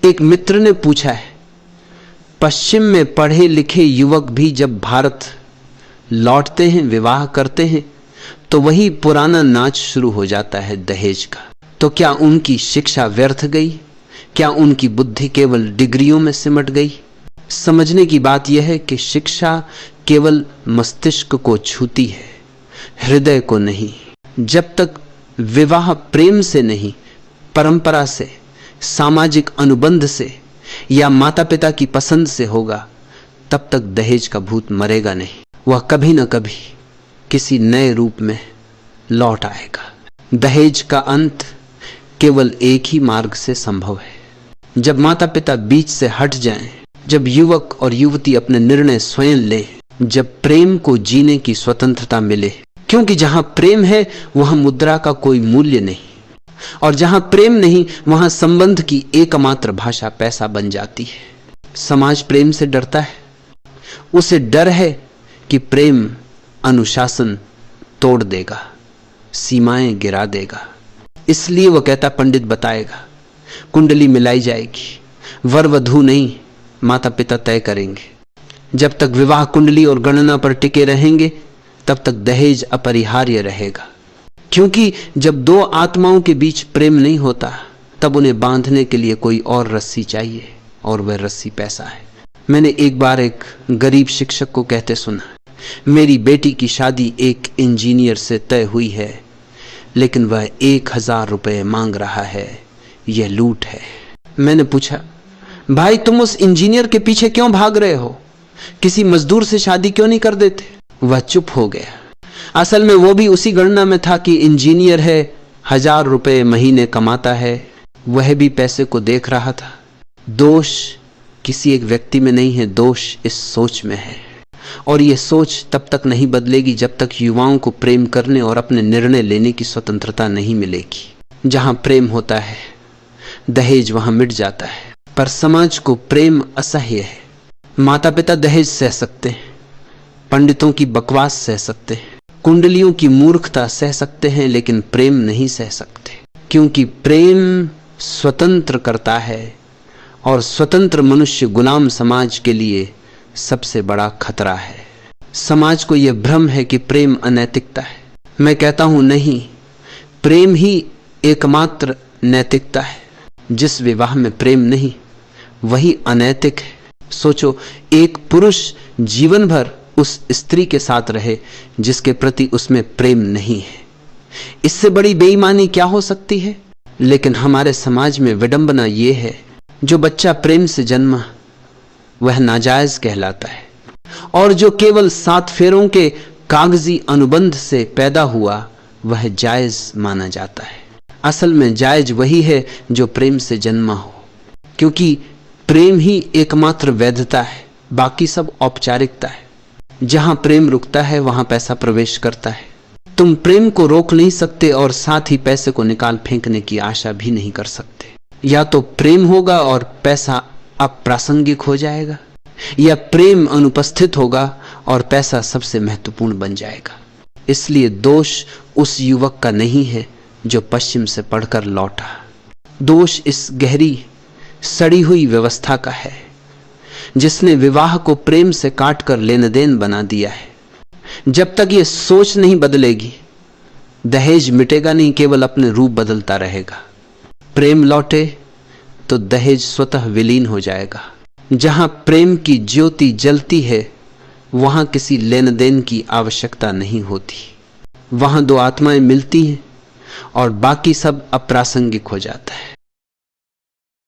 एक मित्र ने पूछा है, पश्चिम में पढ़े लिखे युवक भी जब भारत लौटते हैं, विवाह करते हैं, तो वही पुराना नाच शुरू हो जाता है दहेज का। तो क्या उनकी शिक्षा व्यर्थ गई? क्या उनकी बुद्धि केवल डिग्रियों में सिमट गई? समझने की बात यह है कि शिक्षा केवल मस्तिष्क को छूती है, हृदय को नहीं। जब तक विवाह प्रेम से नहीं, परंपरा से, सामाजिक अनुबंध से या माता पिता की पसंद से होगा, तब तक दहेज का भूत मरेगा नहीं। वह कभी न कभी किसी नए रूप में लौट आएगा। दहेज का अंत केवल एक ही मार्ग से संभव है, जब माता पिता बीच से हट जाएं, जब युवक और युवती अपने निर्णय स्वयं लें, जब प्रेम को जीने की स्वतंत्रता मिले। क्योंकि जहां प्रेम है वहां मुद्रा का कोई मूल्य नहीं, और जहां प्रेम नहीं वहां संबंध की एकमात्र भाषा पैसा बन जाती है। समाज प्रेम से डरता है, उसे डर है कि प्रेम अनुशासन तोड़ देगा, सीमाएं गिरा देगा। इसलिए वह कहता, पंडित बताएगा, कुंडली मिलाई जाएगी, वर वधू नहीं माता पिता तय करेंगे। जब तक विवाह कुंडली और गणना पर टिके रहेंगे, तब तक दहेज अपरिहार्य रहेगा। क्योंकि जब दो आत्माओं के बीच प्रेम नहीं होता, तब उन्हें बांधने के लिए कोई और रस्सी चाहिए, और वह रस्सी पैसा है। मैंने एक बार एक गरीब शिक्षक को कहते सुना, मेरी बेटी की शादी एक इंजीनियर से तय हुई है, लेकिन वह 1000 रुपये मांग रहा है, यह लूट है। मैंने पूछा, भाई तुम उस इंजीनियर के पीछे क्यों भाग रहे हो? किसी मजदूर से शादी क्यों नहीं कर देते? वह चुप हो गया। असल में वो भी उसी गणना में था कि इंजीनियर है, 1000 रुपये महीने कमाता है, वह भी पैसे को देख रहा था। दोष किसी एक व्यक्ति में नहीं है, दोष इस सोच में है। और यह सोच तब तक नहीं बदलेगी जब तक युवाओं को प्रेम करने और अपने निर्णय लेने की स्वतंत्रता नहीं मिलेगी। जहां प्रेम होता है, दहेज वहां मिट जाता है। पर समाज को प्रेम असह्य है। माता पिता दहेज सह सकते हैं, पंडितों की बकवास सह सकते हैं, कुंडलियों की मूर्खता सह सकते हैं, लेकिन प्रेम नहीं सह सकते। क्योंकि प्रेम स्वतंत्र करता है, और स्वतंत्र मनुष्य गुलाम समाज के लिए सबसे बड़ा खतरा है। समाज को यह भ्रम है कि प्रेम अनैतिकता है। मैं कहता हूं नहीं, प्रेम ही एकमात्र नैतिकता है। जिस विवाह में प्रेम नहीं, वही अनैतिक है। सोचो, एक पुरुष जीवन भर उस स्त्री के साथ रहे जिसके प्रति उसमें प्रेम नहीं है, इससे बड़ी बेईमानी क्या हो सकती है? लेकिन हमारे समाज में विडंबना यह है, जो बच्चा प्रेम से जन्मा वह नाजायज कहलाता है, और जो केवल 7 फेरों के कागजी अनुबंध से पैदा हुआ वह जायज माना जाता है। असल में जायज वही है जो प्रेम से जन्मा हो, क्योंकि प्रेम ही एकमात्र वैधता है, बाकी सब औपचारिकता है। जहां प्रेम रुकता है वहां पैसा प्रवेश करता है। तुम प्रेम को रोक नहीं सकते और साथ ही पैसे को निकाल फेंकने की आशा भी नहीं कर सकते। या तो प्रेम होगा और पैसा अप्रासंगिक हो जाएगा, या प्रेम अनुपस्थित होगा और पैसा सबसे महत्वपूर्ण बन जाएगा। इसलिए दोष उस युवक का नहीं है जो पश्चिम से पढ़कर लौटा। दोष इस गहरी सड़ी हुई व्यवस्था का है, जिसने विवाह को प्रेम से काटकर लेन देन बना दिया है। जब तक ये सोच नहीं बदलेगी, दहेज मिटेगा नहीं, केवल अपने रूप बदलता रहेगा। प्रेम लौटे तो दहेज स्वतः विलीन हो जाएगा। जहां प्रेम की ज्योति जलती है, वहां किसी लेन देन की आवश्यकता नहीं होती। वहां 2 आत्माएं मिलती हैं और बाकी सब अप्रासंगिक हो जाता है।